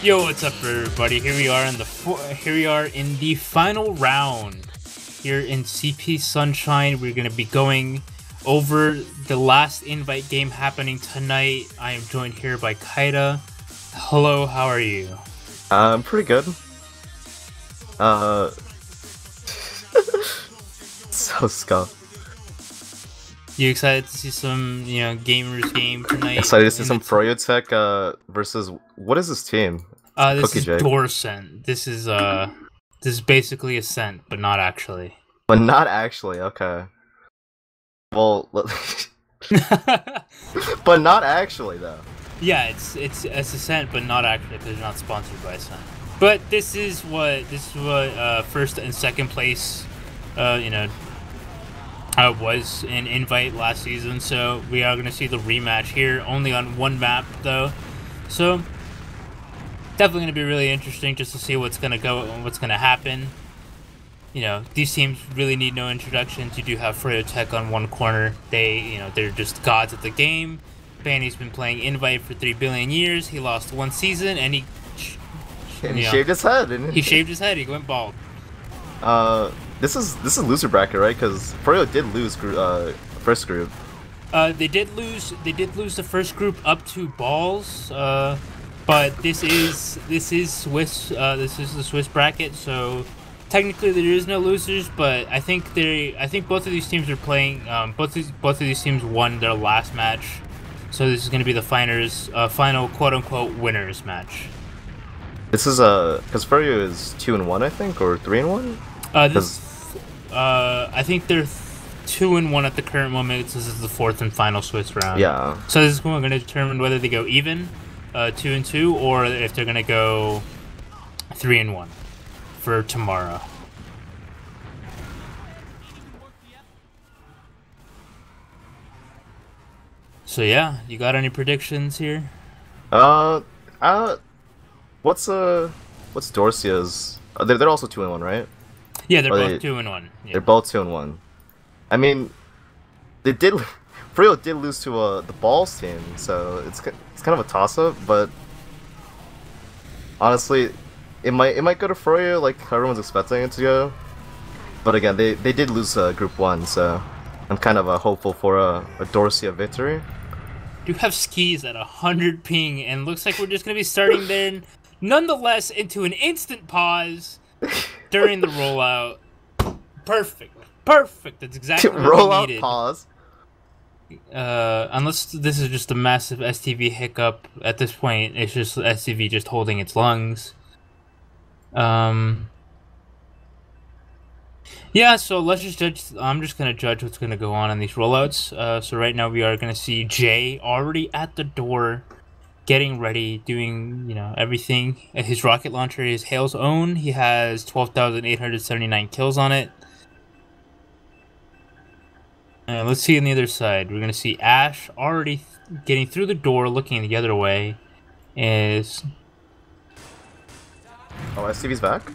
Yo, what's up, everybody? Here we are in the final round. Here in CP Sunshine, we're gonna be going over the last invite game happening tonight. I am joined here by Kaida. Hello, how are you? I'm pretty good. So scuffed. You excited to see some, gamers game tonight? Excited to see some froyotech versus what is this team? This is Dorscent. This is basically a scent, but not actually. But not actually. Okay. Well, but not actually though. Yeah, it's a scent, but not actually because they're not sponsored by Scent. But this is what first and second place, was an invite last season. So we are gonna see the rematch here, only on one map though. So definitely gonna be really interesting just to see what's gonna happen. These teams really need no introductions. You do have froyotech on one corner. They're just gods at the game. Banny's been playing Invite for 3 billion years. He lost one season, and he shaved his head. He shaved his head. He went bald. This is loser bracket, right? Because Froyo did lose first group. They did lose the first group up to balls. But this is Swiss. This is the Swiss bracket, so technically there is no losers. But I think both of these teams are playing. Both of these teams won their last match, so this is going to be the final quote unquote winners match. This is because Froyo is 2-1, I think, or 3-1. I think they're 2-1 at the current moment. This is the fourth and final Swiss round. Yeah. So this is going to determine whether they go even, 2-2, or if they're going to go 3-1 for tomorrow. So yeah, you got any predictions here? What's Dorcia's? They're also 2-1, right? Yeah, they're both 2-1. Yeah. They're both 2-1. I mean, Frio did lose to the Balls team, so it's kind of a toss-up. But honestly, it might go to Froyo like everyone's expecting it to go. But again, they did lose Group 1, so I'm kind of hopeful for a Dorcia victory. You have skis at 100 ping, and looks like we're just gonna be starting there. Nonetheless, into an instant pause during the rollout. Perfect. That's exactly what we needed. Rollout pause. Unless this is just a massive STV hiccup. At this point, it's just STV just holding its lungs. Yeah, so let's just judge. I'm just gonna judge what's gonna go on in these rollouts. So right now we are gonna see Jay already at the door, getting ready, doing everything. His rocket launcher is Hale's own. He has 12,879 kills on it. Let's see on the other side. We're gonna see Ash already getting through the door, looking the other way. Oh, STV's back.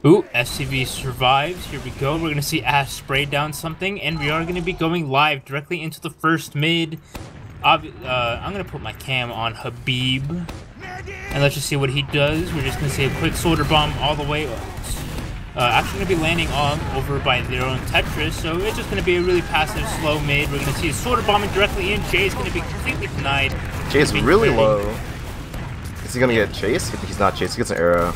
Ooh, SCV survives. Here we go. We're gonna see Ash spray down something, and we are gonna be going live directly into the first mid. I'm gonna put my cam on Habib, and let's just see what he does. We're just gonna see a quick soldier bomb all the way. Actually gonna be landing over by their own Tetris, so it's just gonna be a really passive, slow mid. We're gonna see a soldier bombing directly in. Jay's gonna be completely denied. Jay's really low. Is he gonna get chased? He's not chased. He gets an arrow.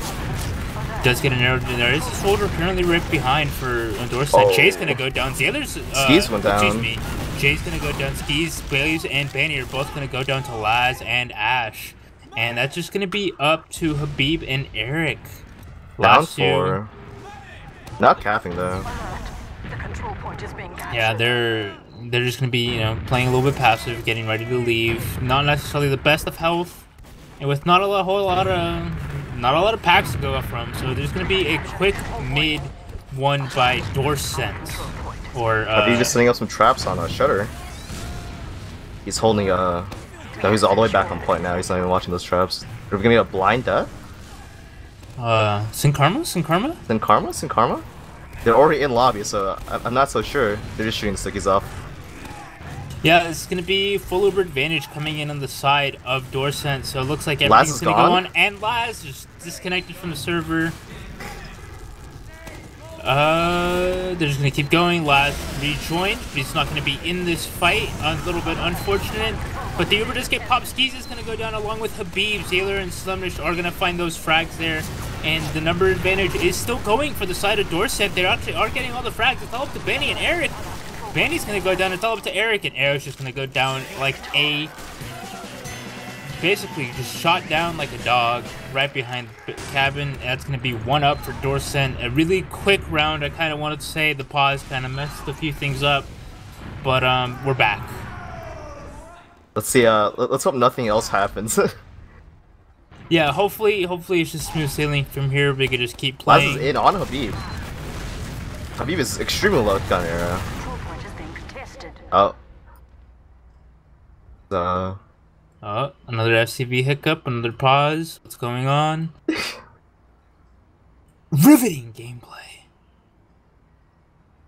Does get an arrow. There is a soldier apparently right behind for Dorscent. Oh. Jay's gonna go down. The others. Skis went down. Excuse me. Jay's gonna go down. Skis, Blaze, and Banny are both gonna go down to Laz and Ash, and that's just gonna be up to Habib and Eric. Down 4. Not capping though. Yeah, they're just gonna be playing a little bit passive, getting ready to leave. Not necessarily the best of health, and with not a lot of packs to go up from. So there's gonna be a quick mid won by Dorscent. Or he's just setting up some traps on Shutter. He's holding no, he's all the way back on point now. He's not even watching those traps. Are we gonna get a blind death? Sin Karma? They're already in lobby, so I'm not so sure. They're just shooting stickies off. Yeah, it's going to be full Uber advantage coming in on the side of Dorscent, so it looks like everything's going to go on. And Laz just disconnected from the server. They're just going to keep going. Laz rejoined, but he's not going to be in this fight. A little bit unfortunate. But the Uber does get popped. Skis is going to go down along with Habib. Zayler and Slumnish are going to find those frags there. And the number advantage is still going for the side of Dorscent. They actually are getting all the frags. It's all up to Benny and Eric. Benny's going to go down. It's all up to Eric. And Eric's just going to go down like a... basically just shot down like a dog right behind the cabin. That's going to be 1 up for Dorscent. A really quick round. I kind of wanted to say the pause kind of messed a few things up. But we're back. Let's see, let's hope nothing else happens. Yeah, hopefully it's just smooth sailing from here. We could just keep playing. Laz is in on Habib. Habib is extremely low gun era. Oh. Oh, another FCV hiccup, another pause. What's going on? Riveting gameplay.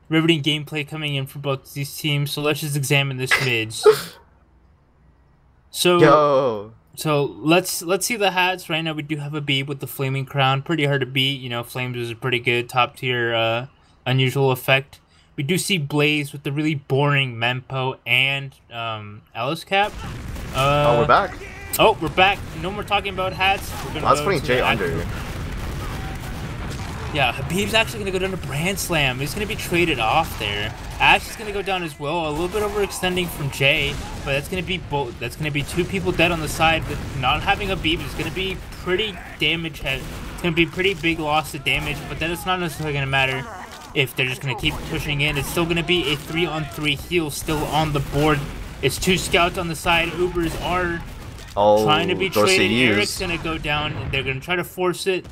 Riveting gameplay coming in from both these teams. So let's just examine this mids. So let's see the hats. Right now we do have a B with the flaming crown. Pretty hard to beat. You know, Flames is a pretty good top tier unusual effect. We do see Blaze with the really boring Mempo and Alice cap. Oh, we're back. Oh, we're back. No more talking about hats. We're gonna I was putting Jay under. Yeah, Habib's actually going to go down to Brand Slam. He's going to be traded off there. Ash is going to go down as well. A little bit overextending from Jay, but that's going to be both. That's going to be 2 people dead on the side. But not having Habib is going to be pretty damage heavy. It's going to be pretty big loss to damage, but then it's not necessarily going to matter if they're just going to keep pushing in. It's still going to be a 3-on-3 heal still on the board. It's 2 scouts on the side. Ubers are trying to be traded. Eric's going to go down. They're going to try to force it.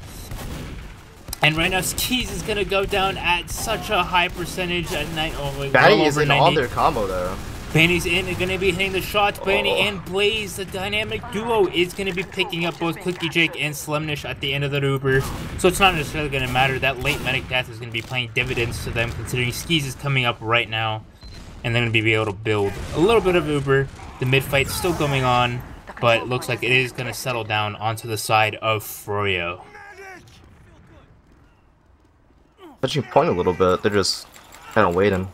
And right now, Skis is going to go down at such a high percentage at night. Oh, wait, Banny is in on their combo, though. Banny's in, going to be hitting the shots. Banny and Blaze, the dynamic duo, is going to be picking up both Cookie Jake and Slemnish at the end of the Uber. So it's not necessarily going to matter. That late medic death is going to be playing dividends to them, considering Skis is coming up right now. And they're going to be able to build a little bit of Uber. The mid-fight's still going on, but it looks like it is going to settle down onto the side of Froyo. Touching point a little bit, they're just kind of waiting.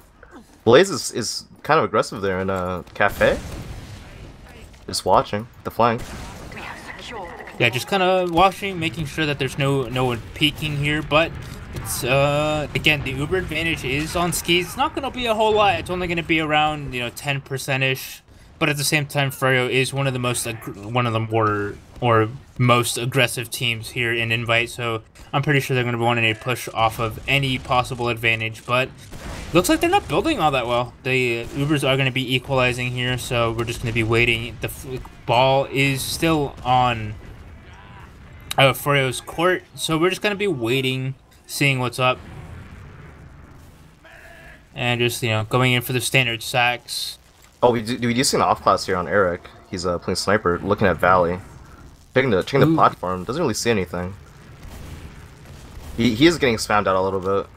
Blaze is kind of aggressive there in Cafe. Just watching the flank. Yeah, just kind of watching, making sure that there's no one peeking here, but it's again, the Uber advantage is on Skis. It's not going to be a whole lot. It's only going to be around 10%ish. But at the same time, Froyo is one of the most aggressive teams here in Invite, so I'm pretty sure they're going to be wanting a push off of any possible advantage, but looks like they're not building all that well. The Ubers are going to be equalizing here, so we're just going to be waiting. The ball is still on Froyo's court, so we're just going to be waiting, seeing what's up. And just, going in for the standard sacks. Oh, we do see an off class here on Eric. He's playing sniper, looking at Valley, checking the platform. Doesn't really see anything. He is getting spammed out a little bit.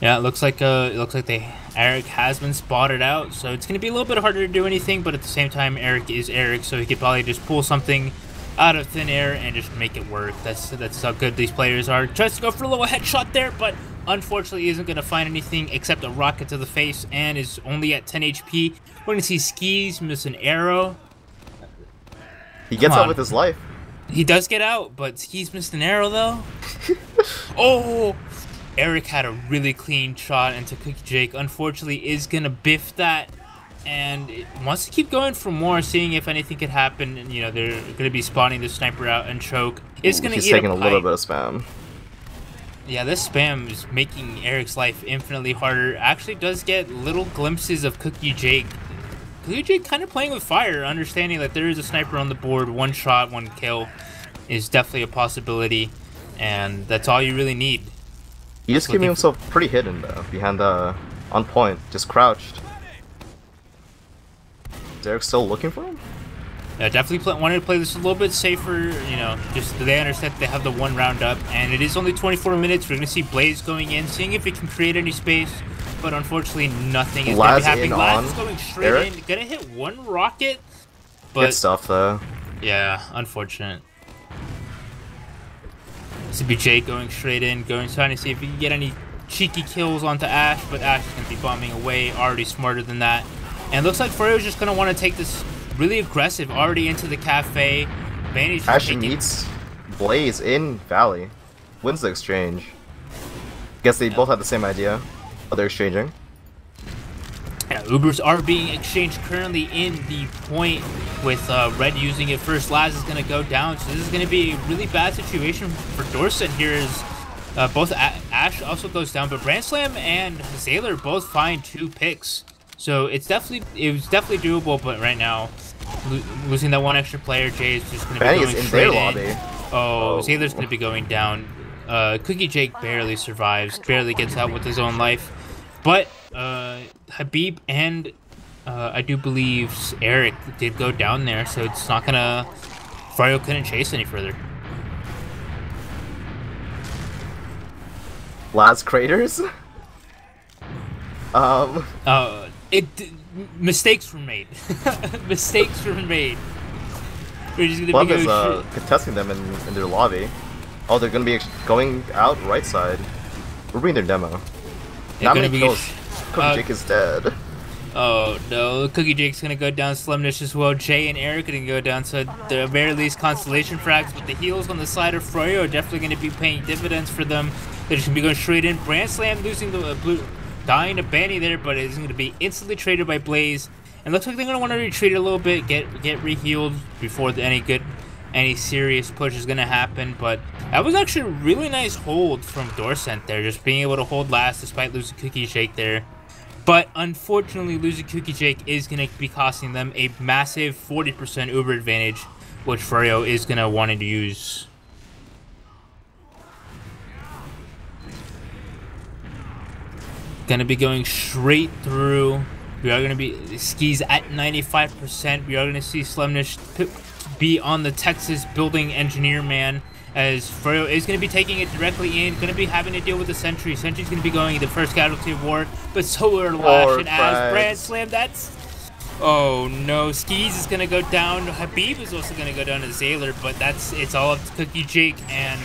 Yeah, it looks like Eric has been spotted out, so it's gonna be a little bit harder to do anything. But at the same time, Eric is Eric, so he could probably just pull something out of thin air and just make it work. That's how good these players are. Tries to go for a little headshot there, but unfortunately isn't going to find anything except a rocket to the face and is only at 10 HP. We're going to see Skis miss an arrow. He gets out with his life. He does get out, but Skis missed an arrow though. Oh! Eric had a really clean shot into Cookie Jake. Unfortunately is going to biff that and wants to keep going for more, seeing if anything could happen. And, they're going to be spawning the sniper out and choke. It's going to eat He's taking a little bit of spam. Yeah, this spam is making Eric's life infinitely harder. Actually does get little glimpses of Cookie Jake. Cookie Jake kind of playing with fire, understanding that there is a sniper on the board. 1 shot, 1 kill is definitely a possibility, and that's all you really need. He just keeping himself pretty hidden, though, behind the on point, just crouched. Is Eric still looking for him? Yeah, definitely wanted to play this a little bit safer, just they understand they have the 1 round up, and it is only 24 minutes. We're going to see Blaze going in, seeing if he can create any space. but unfortunately nothing is Laz going to be happening. in Laz on is going straight Eric. in. Gonna hit one rocket, but Good stuff though. yeah, unfortunate. CBJ going straight in, trying to see if he can get any cheeky kills onto Ash, but Ash is going to be bombing away, already smarter than that. And it looks like Froyo's just going to want to take this really aggressive, already into the cafe. Manny's Ash taking... meets Blaze in Valley. Wins the exchange. Guess they both had the same idea, but they're exchanging. Yeah, Ubers are being exchanged currently in the point with Red using it first. Laz is going to go down, so this is going to be a really bad situation for Dorscent here as both Ash also goes down, but Brandslam and Sailor both find 2 picks. So it was definitely doable, but right now, losing that one extra player, Jay is just going to be going in straight their in. lobby. Oh, Sailor's going to be going down. Cookie Jake barely survives, barely gets out with his own life. But Habib and I do believe Eric did go down there, so it's not gonna... Froyo couldn't chase any further. Laz craters? Mistakes were made. Mistakes were made. We're just gonna Plum be is contesting them in their lobby. Oh, they're gonna be going out right side. We're bringing their demo. Not many kills. Cookie Jake is dead. Oh no, Cookie Jake's gonna go down, Slimnish as well. Jay and Eric are gonna go down, so at the very least constellation frags, but the heals on the side of Froyo are definitely gonna be paying dividends for them. They're just gonna be going straight in. Brandslam losing the blue, dying to Banny there, but it's gonna be instantly traded by Blaze. And looks like they're gonna want to retreat a little bit, get re-healed before any serious push is gonna happen. But that was actually a really nice hold from Dorscent there, just being able to hold last despite losing Cookie Jake there. But unfortunately, losing Cookie Jake is going to be costing them a massive 40% Uber advantage, which Froyo is going to want to use. Going to be going straight through. We are going to be skis at 95%. We are going to see Slimnish be on the Texas building engineer man, as Froyo is going to be taking it directly in, going to be having to deal with the Sentry. Sentry's going to be going the first casualty of war, but so are Lash and as Brandslam. That's... Oh no, Skis is going to go down. Habib is also going to go down to Zaylor, but it's all up to Cookie Jake, and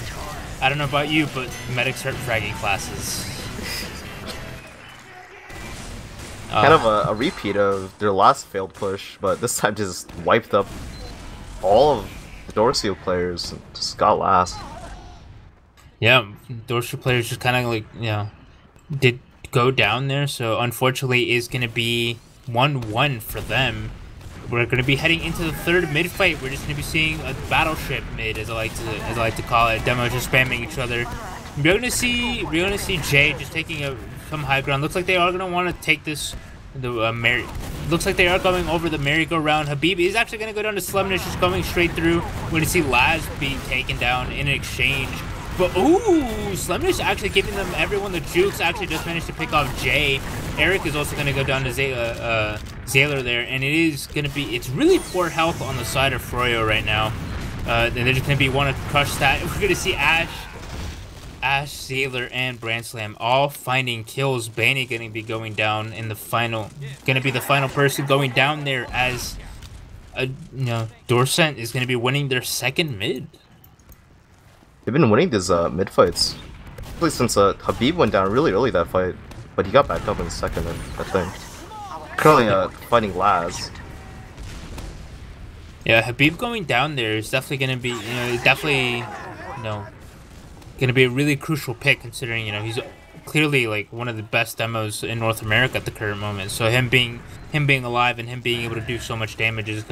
I don't know about you, but medics start fragging classes. Kind of a repeat of their last failed push, but this time just wiped up all of the Dorsey players and just got last. Yeah, Dorsey players just kind of like, you know, did go down there, so unfortunately is going to be 1-1 for them. We're going to be heading into the third mid fight. We're just going to be seeing a battleship mid, as I like to call it. Demo just spamming each other. We're going to see Jay just taking some high ground. Looks like they are going to want to take this. Looks like they are going over the merry-go-round. Habib is actually going to go down to Slimnish, just going straight through. We're going to see Laz be taken down in an exchange. But, ooh, Slimnish actually giving them everyone the jukes. Actually just managed to pick off Jay. Eric is also going to go down to Zaylor there. And it is going to be, it's really poor health on the side of Froyo right now. And they're just going to be want to crush that. We're going to see Ash, Zaylor, and Brandslam all finding kills. Banny going to be going down in the final, going to be the final person going down there, as Dorscent is going to be winning their second mid. They've been winning these mid fights, especially since Habib went down really early that fight, but he got back up in the second, I think. Currently fighting Laz. Yeah, Habib going down there is definitely going to be, going to be a really crucial pick, considering he's clearly like one of the best demos in North America at the current moment. So him being alive and him being able to do so much damage is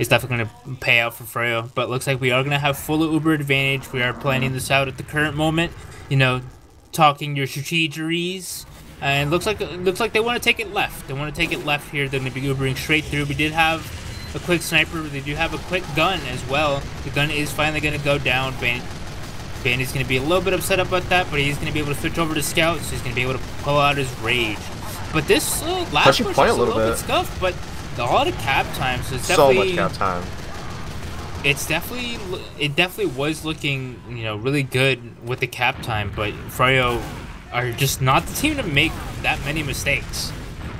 definitely gonna pay out for Froyo. But looks like we are gonna have full Uber advantage. We are planning this out at the current moment. Talking your strategies, and looks like they want to take it left. They want to take it left here. They're gonna be Ubering straight through. We did have a quick sniper. They do have a quick gun as well. The gun is finally gonna go down. Bandy's going to be a little bit upset about that, but he's going to be able to switch over to Scout, so he's going to be able to pull out his rage. But this last push is a little bit scuffed, but a lot of cap time, so it's definitely... So much cap time. It definitely was looking, really good with the cap time, but Froyo are just not the team to make that many mistakes.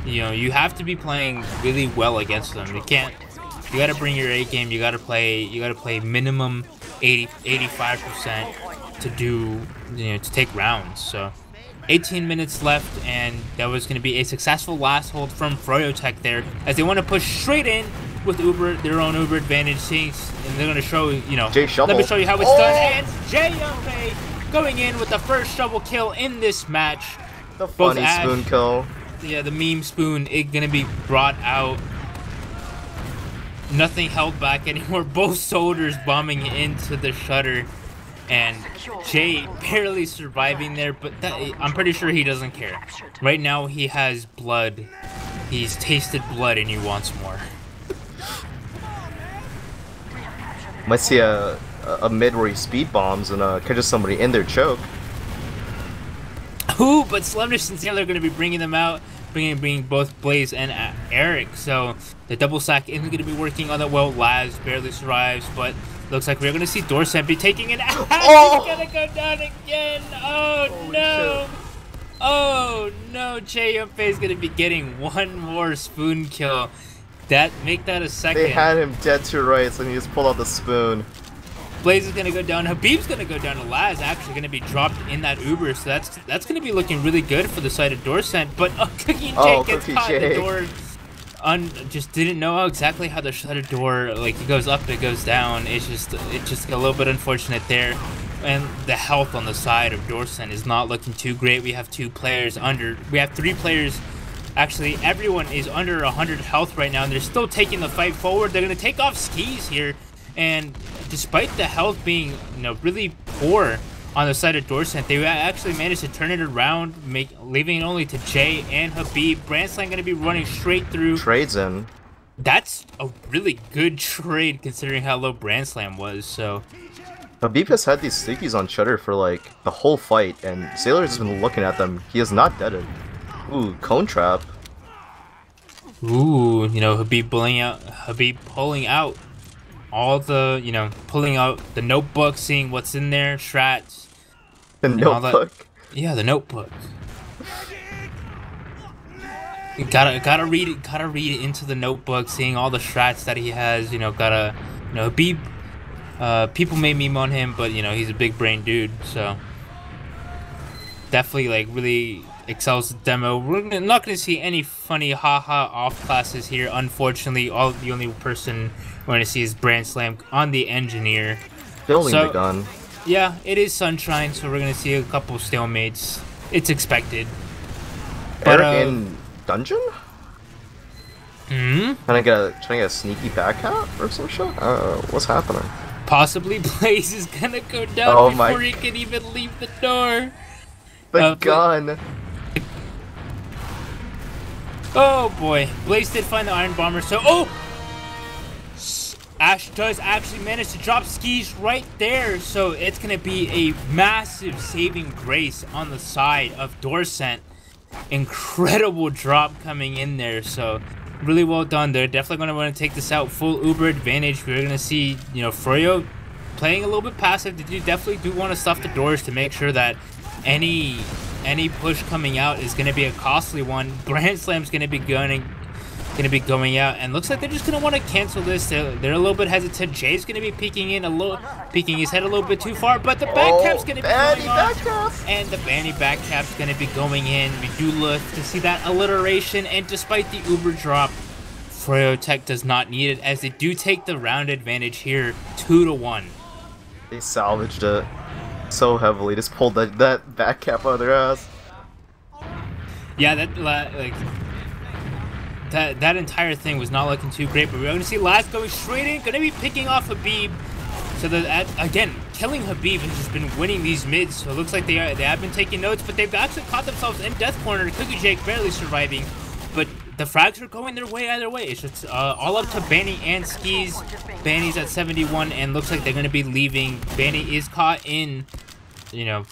You know, you have to be playing really well against them. You can't. You got to bring your A game. You got to play. You got to play minimum 85% to do. You know, to take rounds. So, 18 minutes left, and that was going to be a successful last hold from froyotech there, as they want to push straight in with their own Uber advantage, and they're going to show, you know, let me show you how it's done, and Jay going in with the first shovel kill in this match. The funny spoon kill. Yeah, the meme spoon, it going to be brought out. Nothing held back anymore. Both soldiers bombing into the shutter, and Jay barely surviving there, but I'm pretty sure he doesn't care. Right now, he has blood. He's tasted blood, and he wants more. Might see a mid where he speed bombs and catches somebody in their choke. Ooh, but Slemness and Sailor are going to be bringing them out, bringing both Blaze and Eric. So the double sack isn't going to be working on that well. Laz barely survives, but looks like we're going to see Dorscent be taking it out. Oh! He's going to go down again. Oh, no. Shit. Oh, no. Jayumpe is going to be getting one more spoon kill. Make that a second. They had him dead to rights, and he just pulled out the spoon. Blaze is gonna go down. Habib's gonna go down. Laz actually gonna be dropped in that Uber, so that's gonna be looking really good for the side of Dorscent. But Cookie Jake gets caught in the door. Just didn't know exactly how the shutter door, like, it goes up, it goes down. It's just a little bit unfortunate there. And the health on the side of Dorscent is not looking too great. We have 2 players under. We have 3 players. Actually, everyone is under 100 health right now, and they're still taking the fight forward. They're going to take off skis here, and despite the health being, you know, really poor on the side of Dorscent, they actually managed to turn it around, leaving it only to Jay and Habib. Brandslam going to be running straight through. Trades in. That's a really good trade considering how low Brandslam was. So Habib has had these stickies on Shutter for like the whole fight, and Sailor's been looking at them. He is not deaded. Ooh, cone trap. Ooh, you know, Habib pulling out all the, you know, pulling out the notebook, seeing what's in there, strats. The notebook? Yeah, the notebook. You gotta read it into the notebook, seeing all the strats that he has, you know, you know, Habib, people may meme on him, but, you know, he's a big brain dude, so definitely, like, really excels the demo. We're not going to see any funny haha off classes here, unfortunately. The only person we're going to see is Brandslam on the engineer. Building the gun. Yeah, it is Sunshine, so we're going to see a couple stalemates. It's expected. Eric in dungeon? Hmm? Trying to get a sneaky back hat or some shit? What's happening? Possibly Blaze is going to go down before he can even leave the door. The gun. Oh boy, Blaze did find the Iron Bomber, so Ash does actually manage to drop skis right there, so it's gonna be a massive saving grace on the side of Dorscent. Incredible drop coming in there, so really well done. They're definitely gonna want to take this out full Uber advantage. We're gonna see, you know, Froyo playing a little bit passive. They definitely do want to stuff the doors to make sure that any push coming out is going to be a costly one. Brandslam's going to be going out, and looks like they're just going to want to cancel this. They're a little bit hesitant. Jay's going to be peeking his head a little bit too far, but the back cap's going to be going on, and the Banny back cap's going to be going in. We do look to see that alliteration, and despite the Uber drop, froyotech does not need it, as they do take the round advantage here, 2-1. They salvaged it so heavily, just pulled that back cap out of their ass. Yeah, that entire thing was not looking too great, but we're going to see Laz going straight in, going to be picking off Habib. So that, again, killing Habib has just been winning these mids, so it looks like they have been taking notes, but they've actually caught themselves in death corner. Cookie Jake barely surviving, but the frags are going their way either way. It's just all up to Banny and Skis. Banny's at 71, and looks like they're going to be leaving. Banny is caught in, you know,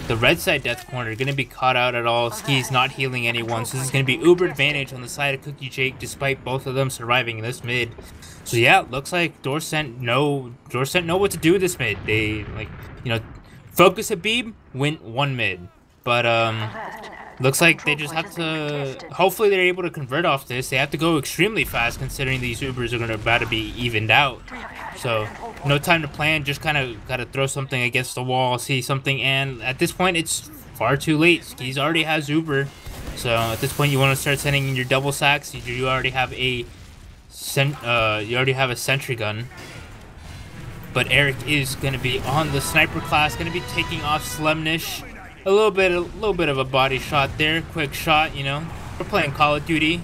the red side death corner. Going to be caught out at all. Skis not healing anyone, so this is going to be uber advantage on the side of Cookie Jake, despite both of them surviving in this mid. So yeah, looks like Dorscent know what to do with this mid. They, like, you know, focus Habib, win one mid. But looks like they just have to. Hopefully, they're able to convert off this. They have to go extremely fast, considering these Ubers are about to be evened out. So no time to plan. Just kind of gotta throw something against the wall, see something, and at this point, it's far too late. Skis already has Uber, so at this point, you want to start sending in your double sacks. You already have a sentry gun. But Eric is going to be on the sniper class, going to be taking off Slemnish. A little bit of a body shot there, quick shot, you know. We're playing Call of Duty.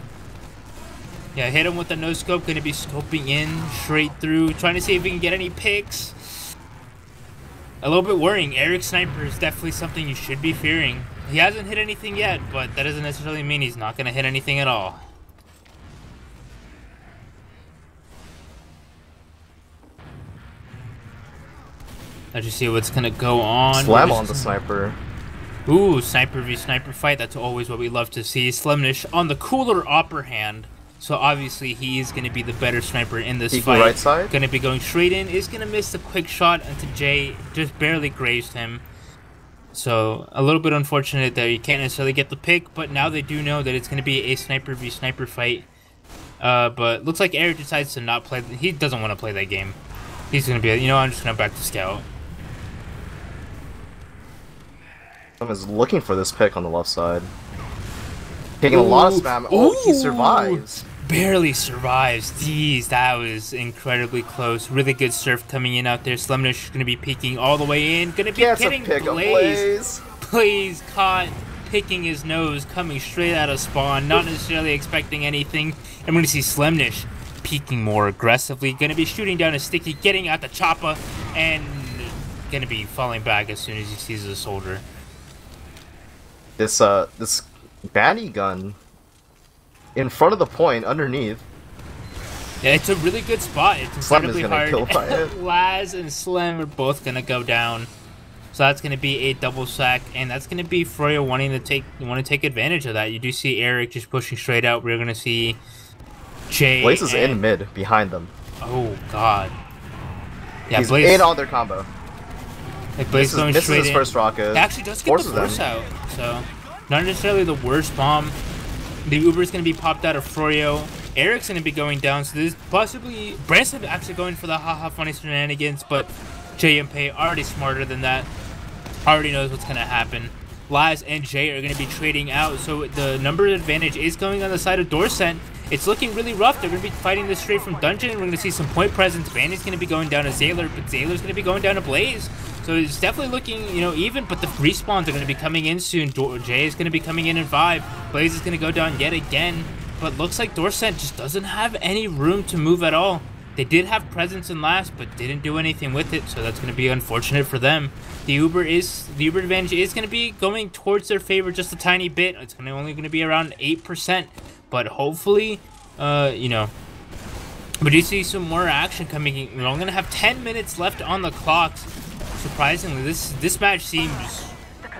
Yeah, hit him with the no scope, going to be scoping in straight through, trying to see if he can get any picks. A little bit worrying. Eric's sniper is definitely something you should be fearing. He hasn't hit anything yet, but that doesn't necessarily mean he's not going to hit anything at all. Let's just see what's gonna go on. Slam on the sniper. Ooh, sniper v sniper fight. That's always what we love to see. Slemnish on the cooler upper hand. So obviously he is gonna be the better sniper in this fight. Right side. Gonna be going straight in. Is gonna miss the quick shot into Jay. Just barely grazed him. So a little bit unfortunate that you can't necessarily get the pick. But now they do know that it's gonna be a sniper v sniper fight. But looks like Eric decides to not play. He doesn't want to play that game. He's gonna be, you know, I'm just gonna back to scout. Is looking for this pick on the left side. Taking a lot of spam. Oh, he survives. Barely survives. Jeez, that was incredibly close. Really good surf coming in out there. Slemnish is going to be peeking all the way in. Going to be hitting Blaze. Blaze caught picking his nose, coming straight out of spawn. Not necessarily expecting anything. And we're going to see Slemnish peeking more aggressively. Going to be shooting down a sticky, getting out the chopper, and going to be falling back as soon as he sees the soldier. This Banny gun in front of the point underneath. Yeah, it's a really good spot. It's incredibly hard. Kill by it. Laz and Slem are both gonna go down, so that's gonna be a double sack, and that's gonna be Froyo wanting to take advantage of that. You do see Eric just pushing straight out. We're gonna see Jay. Blaze is in mid behind them. Oh God. Yeah, he's Blaze in on their combo. Like Blaze going straight his in. first rocket. It actually does get the force out, so not necessarily the worst bomb. The Uber is going to be popped out of Froyo. Eric's going to be going down, so this is possibly Branson actually going for the haha funny shenanigans, but JMP already smarter than that. Already knows what's going to happen. Laz and Jay are going to be trading out, so the number advantage is going on the side of Dorscent. It's looking really rough. They're going to be fighting this straight from dungeon. We're going to see some point presence. Bandy's going to be going down to Zaylor, but Zaylor's going to be going down to Blaze. So it's definitely looking, you know, even, but the respawns are going to be coming in soon. Jay is going to be coming in 5. Blaze is going to go down yet again. But looks like Dorscent just doesn't have any room to move at all. They did have presence in last, but didn't do anything with it. So that's going to be unfortunate for them. The Uber advantage is going to be going towards their favor just a tiny bit. It's only going to be around 8%. But hopefully, you know, but you see some more action coming in. We're only going to have 10 minutes left on the clock. Surprisingly, this match seems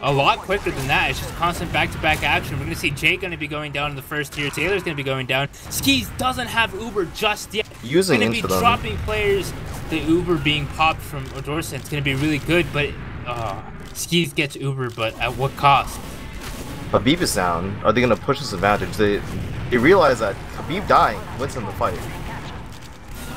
a lot quicker than that. It's just constant back-to-back action. We're going to see Jay going to be going down in the first tier. Taylor's going to be going down. Skis doesn't have Uber just yet. Using going to be dropping players. The Uber being popped from Dorscent is going to be really good, but Skis gets Uber, but at what cost? Habib is down. Are they going to push this advantage? They realize that Habib dying wins them the fight.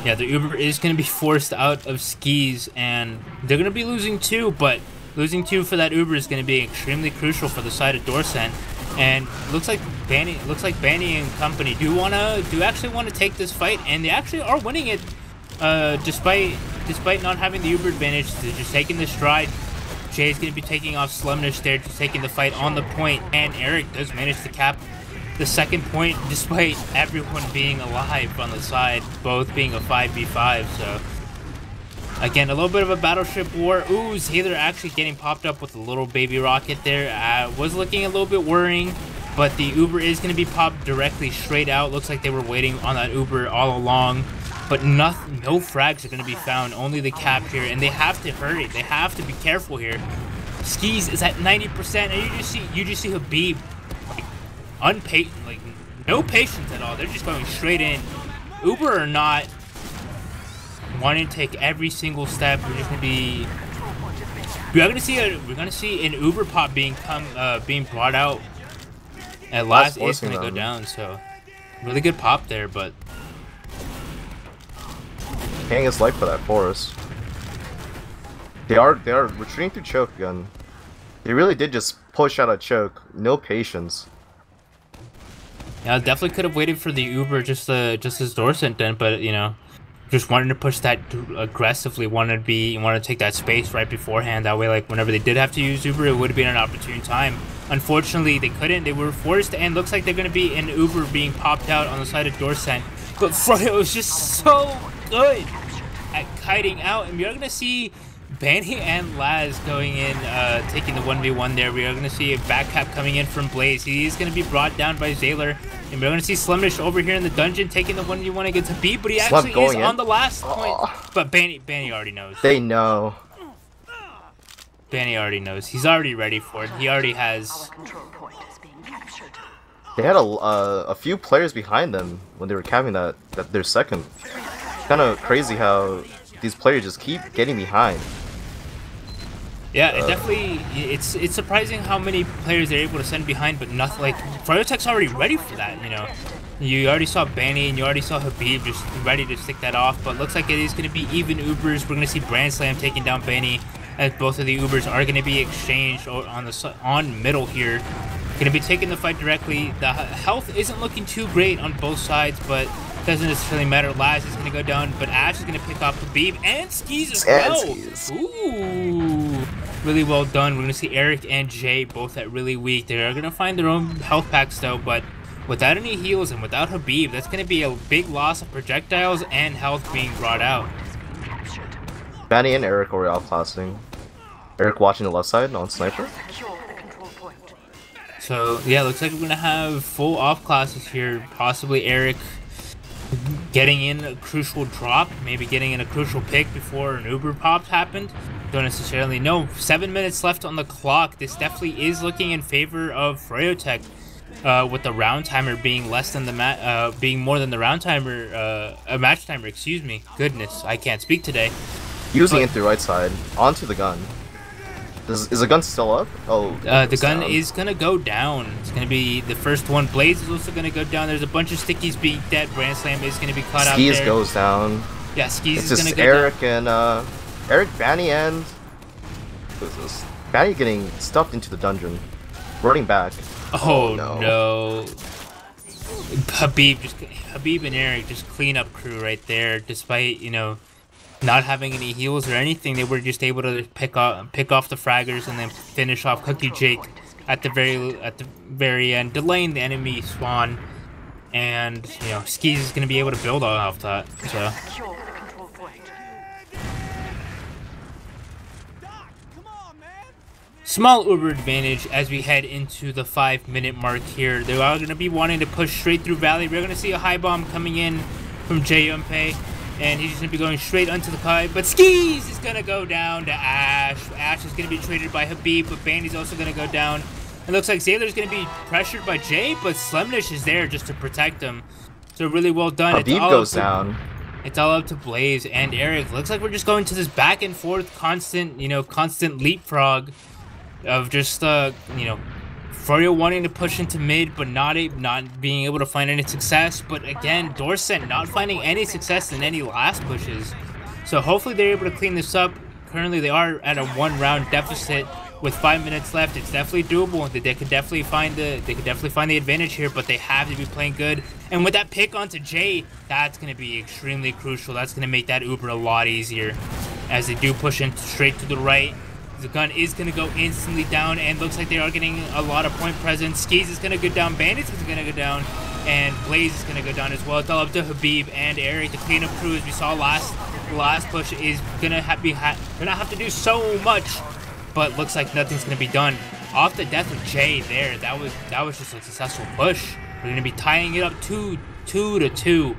Yeah, the Uber is going to be forced out of Skis, and they're going to be losing 2, but losing 2 for that Uber is going to be extremely crucial for the side of Dorscent. And looks like Banny and company do actually want to take this fight, and they actually are winning it, despite not having the Uber advantage. They're just taking the stride. Jay's going to be taking off Slemnish there, just taking the fight on the point, and Eric does manage to cap the second point despite everyone being alive on the side, both being a 5v5. So again, a little bit of a battleship war. Ooh, Zaylor actually getting popped up with a little baby rocket there. Was looking a little bit worrying, but the Uber is going to be popped directly straight out. Looks like they were waiting on that Uber all along, but no frags are going to be found, only the cap here, and they have to hurry. They have to be careful here. Skis is at 90%, and you just see Habib no patience at all. They're just going straight in. Uber or not, wanting to take every single step. We're just gonna be we're gonna see an Uber pop being brought out. And last is gonna go down, so really good pop there, but paying his life for that forest. They are retreating through choke again. They really did just push out a choke, no patience. Yeah, definitely could have waited for the Uber just as Dorscent did, but you know, just wanted to push that aggressively, wanted to take that space right beforehand. That way, like whenever they did have to use Uber, it would have been an opportune time. Unfortunately, they couldn't. They were forced, and looks like they're going to be an Uber being popped out on the side of Dorscent. But Froyo is just so good at kiting out, and we are going to see Banny and Laz going in, taking the 1v1 there. We are going to see a back cap coming in from Blaze. He is going to be brought down by Zaylor. And we're going to see Slemish over here in the dungeon taking the 1v1 against Habib, but he actually is on the last point. But Banny already knows. They know. Banny already knows. He's already ready for it. He already has. They had a few players behind them when they were capping that their second. Kind of crazy how these players just keep getting behind. Yeah, it definitely. It's surprising how many players they're able to send behind, but nothing like froyotech's already ready for that. You know, you already saw Banny and you already saw Habib just ready to stick that off. But looks like it is going to be even Ubers. We're going to see Brand Slam taking down Banny, as both of the Ubers are going to be exchanged on middle here. Going to be taking the fight directly. The health isn't looking too great on both sides, but doesn't necessarily matter. Laz is going to go down, but Ash is going to pick off Habib and Skis as well. Ooh, really well done. We're going to see Eric and Jay both at really weak. They are going to find their own health packs though, but without any heals and without Habib, that's going to be a big loss of projectiles and health being brought out. Banny and Eric are outclassing. Eric watching the left side on sniper. So yeah, looks like we're going to have full off classes here. Possibly Eric getting in a crucial drop, maybe getting in a crucial pick before an Uber pops happened. Don't necessarily know. 7 minutes left on the clock. This definitely is looking in favor of froyotech, with the round timer being less than the being more than the round timer, match timer. Excuse me. Goodness, I can't speak today. Using it through right side onto the gun. Is the gun still up? Oh, the gun is gonna go down. It's gonna be the first one. Blaze is also gonna go down. There's a bunch of stickies being dead. Brand Slam is gonna be caught out there. Skis goes down. Yeah, Skis it's is gonna go Eric down. and Eric, Banny, and who's this? Banny getting stuffed into the dungeon, running back. Oh no! Habib and Eric just clean up crew right there. Despite not having any heals or anything, they were just able to pick off the fraggers and then finish off Cookie Jake at the very end, delaying the enemy spawn. And Skis is going to be able to build off that. So small Uber advantage as we head into the 5-minute mark here. They are going to be wanting to push straight through Valley. We're going to see a high bomb coming in from Jay Umpe. And he's just going to be going straight onto the pipe. But Skis is going to go down to Ash. Ash is going to be traded by Habib, but Bandy's also going to go down. It looks like Zaylor's going to be pressured by Jay, but Slemnish is there just to protect him. So really well done. Habib goes down. It's all up to Blaze and Eric. Looks like we're just going to this back and forth constant leapfrog of just, Froyo wanting to push into mid, but not being able to find any success. But again, Dorscent not finding any success in any last pushes. So hopefully they're able to clean this up. Currently they are at a 1-round deficit with 5 minutes left. It's definitely doable. They could definitely find the advantage here, but they have to be playing good. And with that pick onto Jay, that's going to be extremely crucial. That's going to make that Uber a lot easier as they do push in straight to the right. The gun is going to go instantly down, and looks like they are getting a lot of point presence. Skis is going to go down, Bandits is going to go down, and Blaze is going to go down as well. It's all up to Habib and Eric. The cleanup crew, as we saw last push, is going to have to do so much, but looks like nothing's going to be done. Off the death of Jay there, that was just a successful push. We're going to be tying it up 2-2.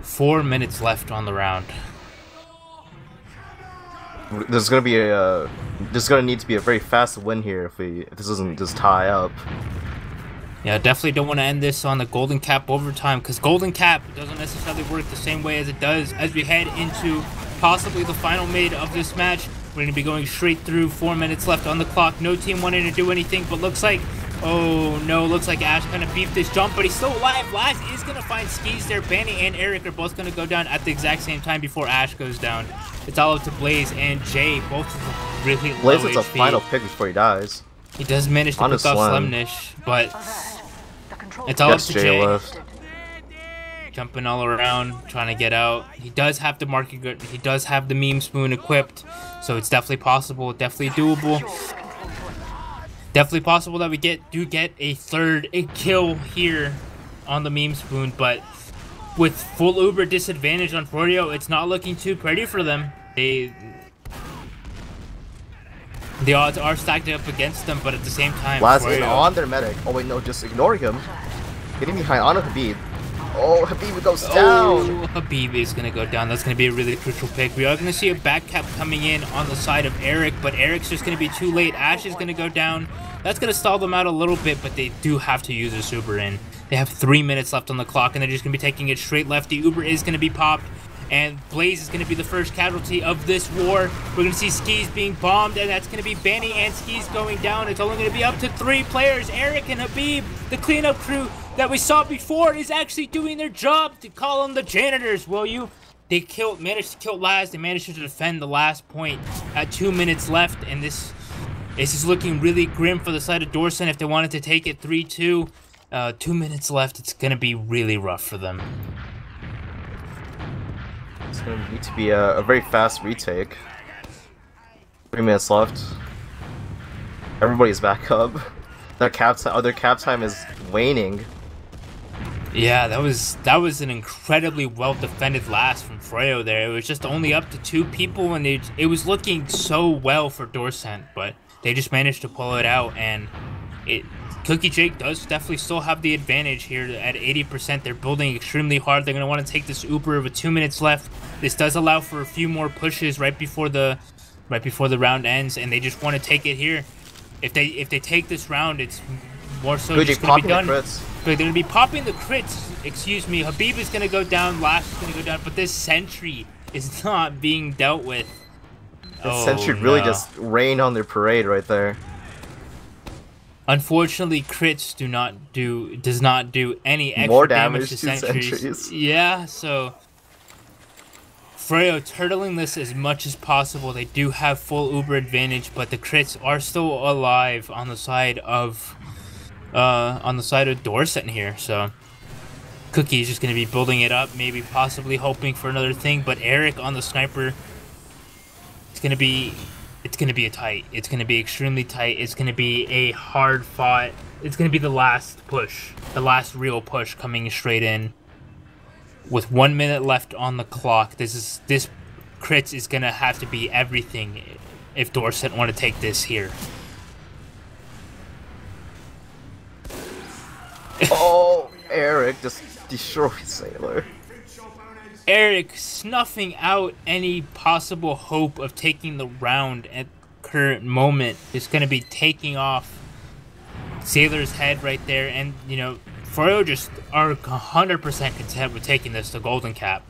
4 minutes left on the round. There's gonna need to be a very fast win here if this doesn't just tie up. Yeah, definitely don't want to end this on the Golden Cap overtime, because Golden Cap doesn't necessarily work the same way as it does as we head into possibly the final mid of this match. We're gonna be going straight through. 4 minutes left on the clock. No team wanting to do anything, but looks like, oh no, looks like Ash kind of beefed this jump, but he's still alive. Laz is gonna find Skis there. Banny and Eric are both gonna go down at the exact same time before Ash goes down. It's all up to Blaze and Jay, both really low Blaze is a HP. final pick before he dies. He does manage to pick off Slemnish, but it's all up to Jay. Left. Jumping all around, trying to get out. He does have the market good. He does have the meme spoon equipped, so it's definitely possible, definitely doable. Definitely possible that we do get a third kill here on the meme spoon, but with full Uber disadvantage on Froyo, it's not looking too pretty for them. The odds are stacked up against them, but at the same time, Last in on their medic. Oh wait, no, just ignore him. Getting behind on a Habib. Oh, Habib goes down. Oh, Habib is going to go down. That's going to be a really crucial pick. We are going to see a back cap coming in on the side of Eric, but Eric's just going to be too late. Ash is going to go down. That's going to stall them out a little bit, but they do have to use this Uber in. They have 3 minutes left on the clock, and they're just going to be taking it straight left. The Uber is going to be popped, and Blaze is going to be the first casualty of this war. We're going to see Skis being bombed, and that's going to be Banny and Skis going down. It's only going to be up to 3 players. Eric and Habib, the cleanup crew that we saw before, is actually doing their job. To call them the janitors, will you? They managed to kill Laz. They managed to defend the last point at 2 minutes left, and this is looking really grim for the side of Dorscent if they wanted to take it 3-2. 2 minutes left. It's going to be really rough for them. It's going to need to be a very fast retake. 3 minutes left. Everybody's back up. Their cap time is waning. Yeah, that was an incredibly well defended last from Froyo there. It was just only up to 2 people, and it was looking so well for Dorscent, but they just managed to pull it out, and Cookie Jake does definitely still have the advantage here at 80%. They're building extremely hard. They're going to want to take this Uber with 2 minutes left. This does allow for a few more pushes right before the round ends, and they just want to take it here. If they take this round, it's more so just going to be done. They're going to be popping the crits. Excuse me. Habib is going to go down. Lash is going to go down. But this sentry is not being dealt with. The sentry really just rained on their parade right there. Unfortunately, crits does not do any extra more damage to sentries. Yeah, so Froyo turtling this as much as possible. They do have full Uber advantage, but the crits are still alive on the side of Dorscent here. So Cookie is just going to be building it up, maybe possibly hoping for another thing. But Eric on the sniper, it's going to be a tight. It's going to be extremely tight. It's going to be a hard fought. It's going to be the last push, the last real push coming straight in. With 1 minute left on the clock, this crits is going to have to be everything if Dorscent want to take this here. Oh, Eric just destroyed Sailor. Eric snuffing out any possible hope of taking the round at current moment. Is going to be taking off Sailor's head right there, and you know, Froyo just are 100% content with taking this to Golden Cap.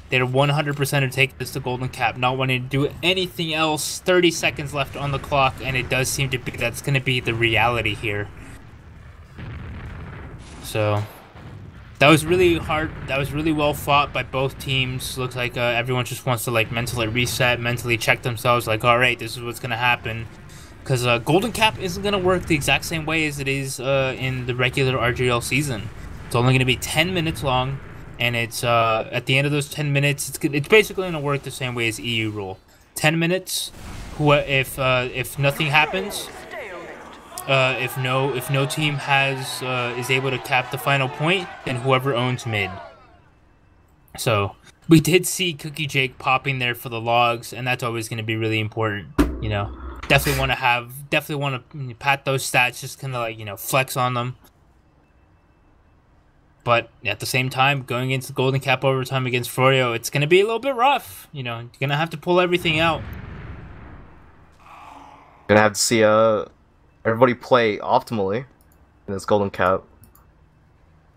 They're 100% of taking this to Golden Cap, not wanting to do anything else. 30 seconds left on the clock, and it does seem to be that's going to be the reality here. So that was really hard. That was really well fought by both teams. Looks like everyone just wants to like mentally reset, mentally check themselves. Like, all right, this is what's gonna happen, because Golden Cap isn't gonna work the exact same way as it is in the regular RGL season. It's only gonna be 10 minutes long, and it's at the end of those 10 minutes, it's basically gonna work the same way as EU rule. 10 minutes. If nothing happens. If no team is able to cap the final point, then whoever owns mid. So we did see Cookie Jake popping there for the logs, and that's always going to be really important. You know, definitely want to pat those stats, just kind of like, you know, flex on them. But at the same time, going into the Golden Cap overtime against Froyo, it's going to be a little bit rough. You know, you're going to have to pull everything out. Gonna have to see everybody play optimally in this Golden Cap.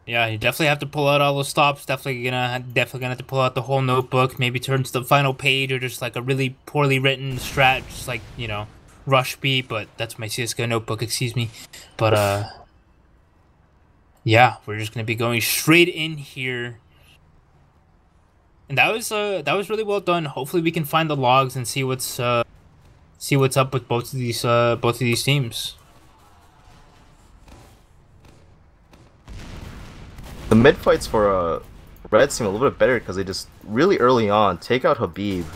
Yeah, you definitely have to pull out all the stops. Definitely gonna have to pull out the whole notebook. Maybe turn to the final page, or just like a really poorly written strat, just like rush beat. But that's my CS:GO notebook. Excuse me. But yeah, we're just gonna be going straight in here, and that was really well done. Hopefully, we can find the logs and see what's up with both of these teams. The mid fights for Red seem a little bit better because they just really early on take out Habib,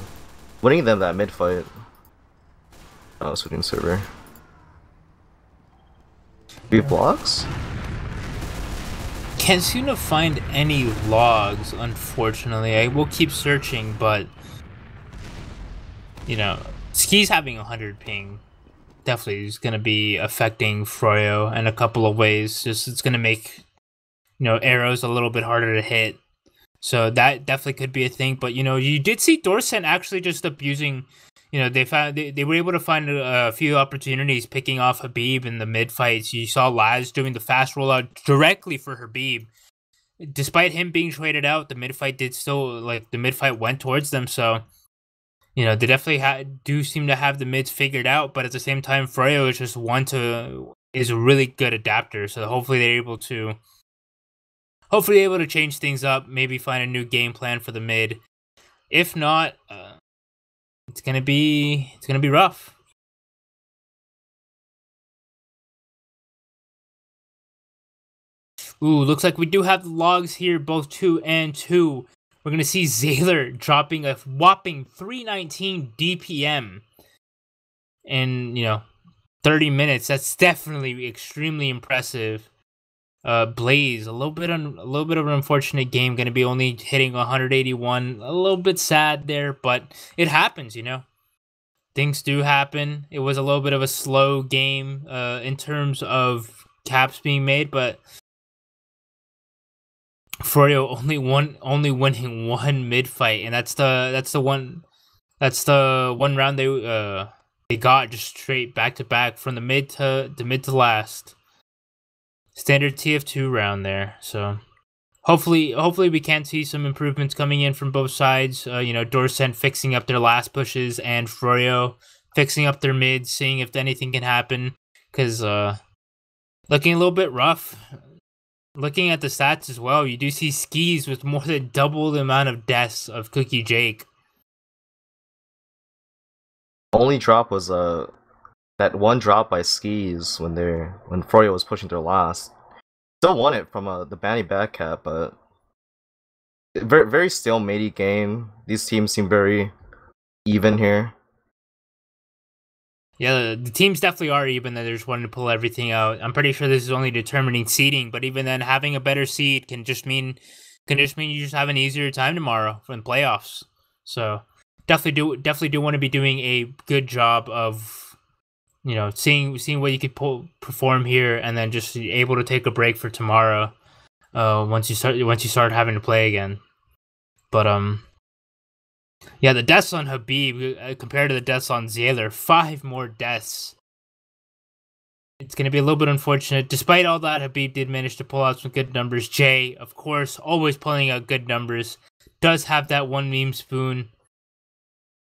winning them that mid fight. Oh, switching server. Habib blocks? Can't seem to find any logs, unfortunately. I will keep searching, but Ski's having 100 ping definitely is going to be affecting Froyo in a couple of ways. Just it's going to make arrows a little bit harder to hit. So that definitely could be a thing. But you did see Dorscent actually just abusing. They were able to find a few opportunities picking off Habib in the mid fights. You saw Laz doing the fast rollout directly for Habib. Despite him being traded out, the mid fight went towards them. So they definitely do seem to have the mids figured out. But at the same time, Froyo is just is a really good adapter. So hopefully they're able to. Hopefully able to change things up, maybe find a new game plan for the mid. If not, it's gonna be rough. Ooh, looks like we do have the logs here, both 2 and 2. We're gonna see Zayler dropping a whopping 319 DPM in 30 minutes. That's definitely extremely impressive. Blaze, a little bit of an unfortunate game, going to be only hitting 181. A little bit sad there, but it happens, Things do happen. It was a little bit of a slow game in terms of caps being made, but Froyo only winning one mid fight, and that's the one round they got just straight back to back from the mid to last. Standard TF2 round there, so hopefully we can see some improvements coming in from both sides. Dorscent fixing up their last pushes and Froyo fixing up their mids, seeing if anything can happen. Because looking a little bit rough. Looking at the stats as well, you do see Skis with more than double the amount of deaths of Cookie Jake. Only drop was that one drop by Skis when Froyo was pushing their last. Still won it from the Banny back cap, but very very stalemate game. These teams seem very even here. Yeah, the teams definitely are even. That they're just wanting to pull everything out. I'm pretty sure this is only determining seeding, but even then, having a better seed can just mean you just have an easier time tomorrow for the playoffs. So definitely do want to be doing a good job of seeing what you could perform here, and then just able to take a break for tomorrow. Once you start having to play again, but yeah, the deaths on Habib compared to the deaths on Zayler, 5 more deaths. It's going to be a little bit unfortunate. Despite all that, Habib did manage to pull out some good numbers. Jay, of course, always pulling out good numbers. Does have that one meme spoon.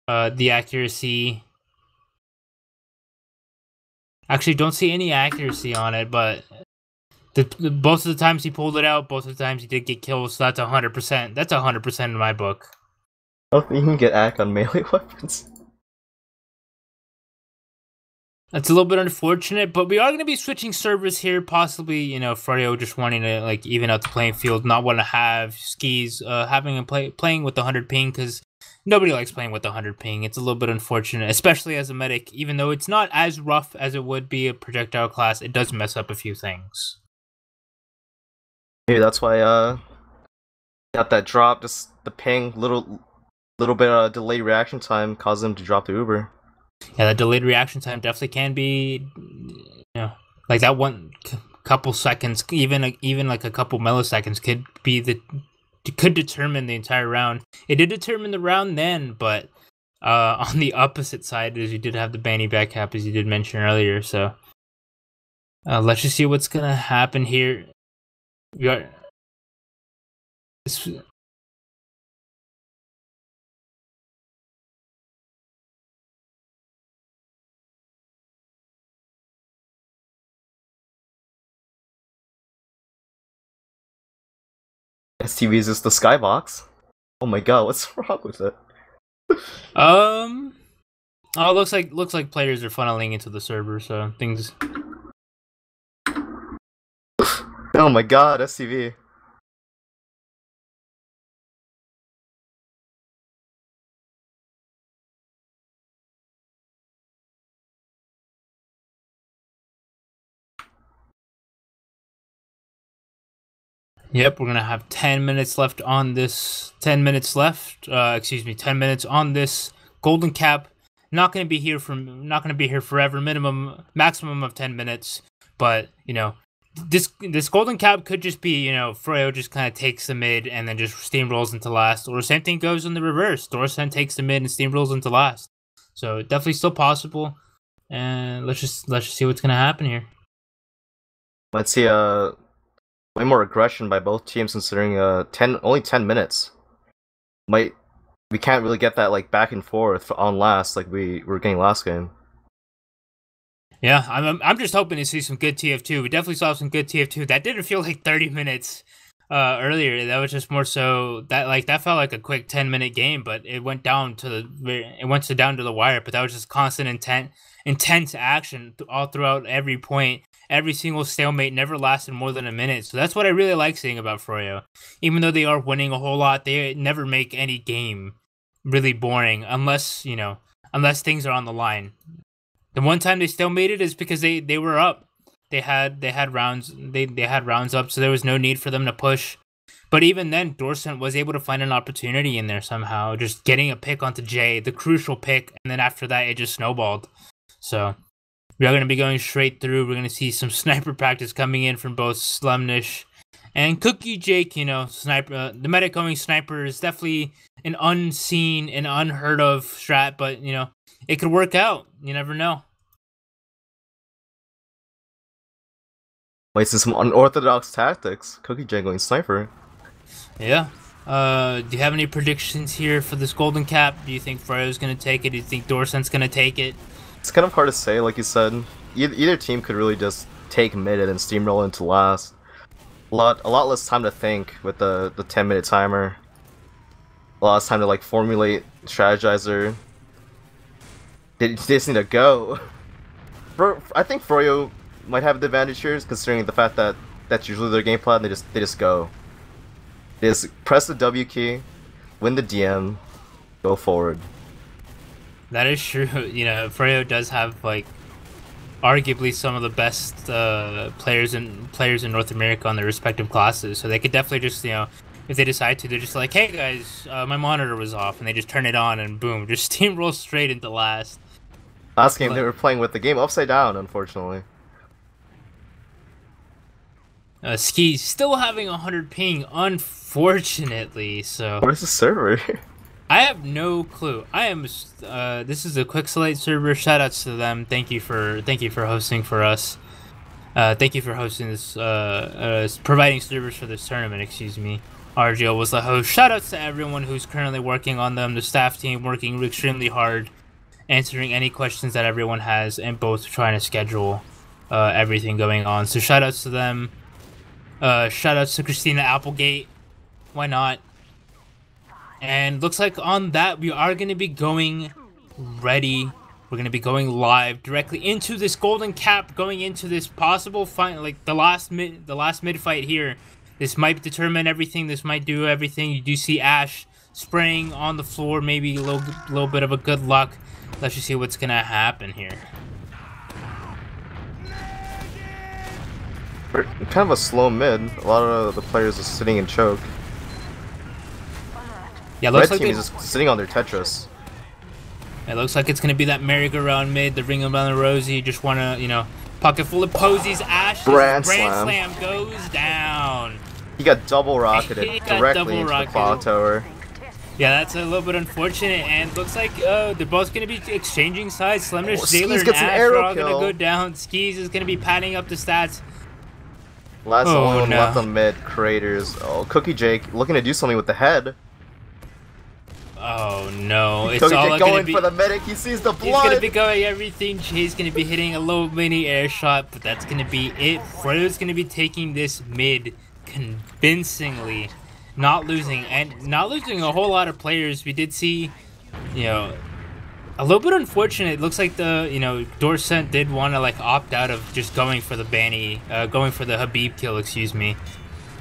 The accuracy. Actually, don't see any accuracy on it, but both of the times he pulled it out, both of the times he did get kills, so that's 100%. That's 100% in my book. I don't think you can get ACK on melee weapons. That's a little bit unfortunate, but we are going to be switching servers here, possibly, Froyo just wanting to, even out the playing field, not want to have Skis having playing with the 100 ping, because nobody likes playing with the 100 ping. It's a little bit unfortunate, especially as a medic. Even though it's not as rough as it would be a projectile class, it does mess up a few things. Maybe that's why got that drop, just the ping, little bit of delayed reaction time caused them to drop the Uber. Yeah, that delayed reaction time definitely can be, like that one couple seconds, even like a couple milliseconds could determine the entire round. It did determine the round then, but on the opposite side, as you did have the Banny back cap, as you did mention earlier. So let's just see what's gonna happen here. This, STV is just the skybox. Oh my god, what's wrong with it? oh, looks like players are funneling into the server, so things. Oh my god, STV. Yep, we're gonna have 10 minutes left on this. 10 minutes left. 10 minutes on this golden cap. Not gonna be here forever. Maximum of 10 minutes. But you know, this golden cap could just be, you know, Froyo just kind of takes the mid and then just steamrolls into last, or same thing goes in the reverse. Dorscent takes the mid and steamrolls into last. So definitely still possible. And let's just see what's gonna happen here. Let's see. Way more aggression by both teams, considering only 10 minutes. We can't really get that like back and forth on last like we were getting last game. Yeah, I'm just hoping to see some good TF2. We definitely saw some good TF2. That didn't feel like 30 minutes earlier. That was just more so that felt like a quick 10-minute game, but it went down to the wire. But that was just constant intense action all throughout every point. Every single stalemate never lasted more than a minute. So that's what I really like seeing about Froyo. Even though they are winning a whole lot, they never make any game really boring unless things are on the line. The one time they stalemated is because they were up. They had rounds up, so there was no need for them to push. But even then, Dorscent was able to find an opportunity in there somehow, just getting a pick onto Jay, the crucial pick, and then after that it just snowballed. So we are going to be going straight through. We're going to see some sniper practice coming in from both Slumnish and Cookie Jake. You know, sniper. The medic going sniper is definitely an unseen and unheard of strat, but you know, it could work out. You never know. Wait, some unorthodox tactics. Cookie Jake going sniper. Yeah. Do you have any predictions here for this golden cap? Do you think Froyo's going to take it? Do you think Dorscent's going to take it? It's kind of hard to say, like you said. Either team could really just take mid and steamroll into last. A lot less time to think with the 10-minute timer. A lot less time to like formulate, strategizer. They just need to go. I think Froyo might have the advantage here, considering the fact that that's usually their game plan. They just go. They just press the W key, win the DM, go forward. That is true. You know, Froyo does have like arguably some of the best players in North America on their respective classes. So they could definitely just, you know, if they decide to, they're just like, hey guys, my monitor was off, and they just turn it on and boom, just steamroll straight into last. Last game they were playing with the game upside down, unfortunately. Ski's still having 100 ping, unfortunately. So where's the server? I have no clue. I am. This is a Quick Select server. Shoutouts to them. Thank you for hosting for us. Thank you for hosting this. Providing servers for this tournament. Excuse me. RGL was the host. Shoutouts to everyone who's currently working on them. The staff team working extremely hard, answering any questions that everyone has, and both trying to schedule everything going on. So shoutouts to them. Shoutouts to Christina Applegate. Why not? And looks like on that we are going to be going ready. We're going to be going live directly into this golden cap, going into this possible fight, like the last mid fight here. This might determine everything. This might do everything. You do see Ash spraying on the floor, maybe a little bit of a good luck. Let's just see what's going to happen here. Kind of a slow mid. A lot of the players are sitting in choke. Yeah, looks Red like team is just sitting on their Tetris. It looks like it's gonna be that merry-go-round mid, the ring around the rosy. Just wanna, you know, pocket full of posies. Ash Brand slam goes down. He got double rocketed directly into the cloud tower. Yeah, that's a little bit unfortunate, and looks like they're both gonna be exchanging sides. Slumnish, Sailor, and Ash are all gonna go down. Skis is gonna be padding up the stats. Last Oh, only one no. left on mid. Craters. Oh, Cookie Jake looking to do something with the head. Oh no, it's Cookie all Jake gonna going be. for the medic. He sees the He's gonna blood. be going everything. Jay's gonna be hitting a little mini air shot, but that's gonna be it. Froyo's gonna be taking this mid convincingly, not losing a whole lot of players. We did see, you know, a little bit unfortunate. It looks like the Dorscent did want to like opt out of just going for the going for the Habib kill, excuse me.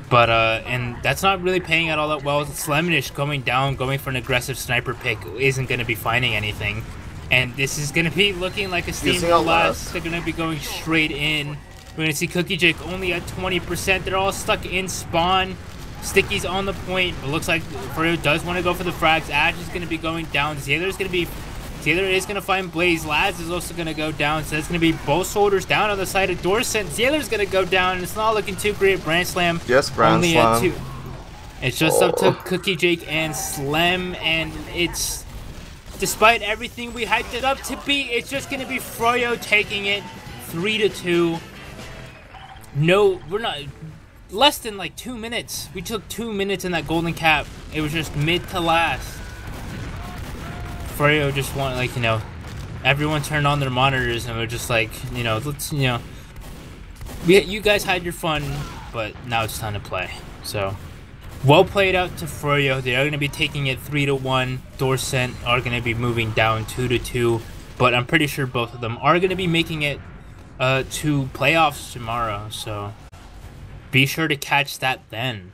But, and that's not really paying out all that well. Slemnish going down, going for an aggressive sniper pick isn't going to be finding anything. And this is going to be looking like a steamroll blast. They're going to be going straight in. We're going to see Cookie Jake only at 20%. They're all stuck in spawn. Sticky's on the point. It looks like Froyo does want to go for the frags. Ash is going to be going down. Taylor is going to find Blaze. Laz is also going to go down. So that's going to be both soldiers down on the side of Dorscent. Taylor's going to go down. It's not looking too great. Brand Slam. Yes, Brand only Slam. At 2. It's just up to Cookie Jake and Slem. And it's, despite everything we hyped it up to be, it's just going to be Froyo taking it 3-2. No, we're not. Less than like 2 minutes. We took 2 minutes in that golden cap. It was just mid to last. Froyo just want, like, everyone turned on their monitors and we're just like, let's, you guys had your fun, but now it's time to play. So, well played out to Froyo. They are going to be taking it 3-1. Dorscent are going to be moving down 2-2, but I'm pretty sure both of them are going to be making it to playoffs tomorrow. So, be sure to catch that then.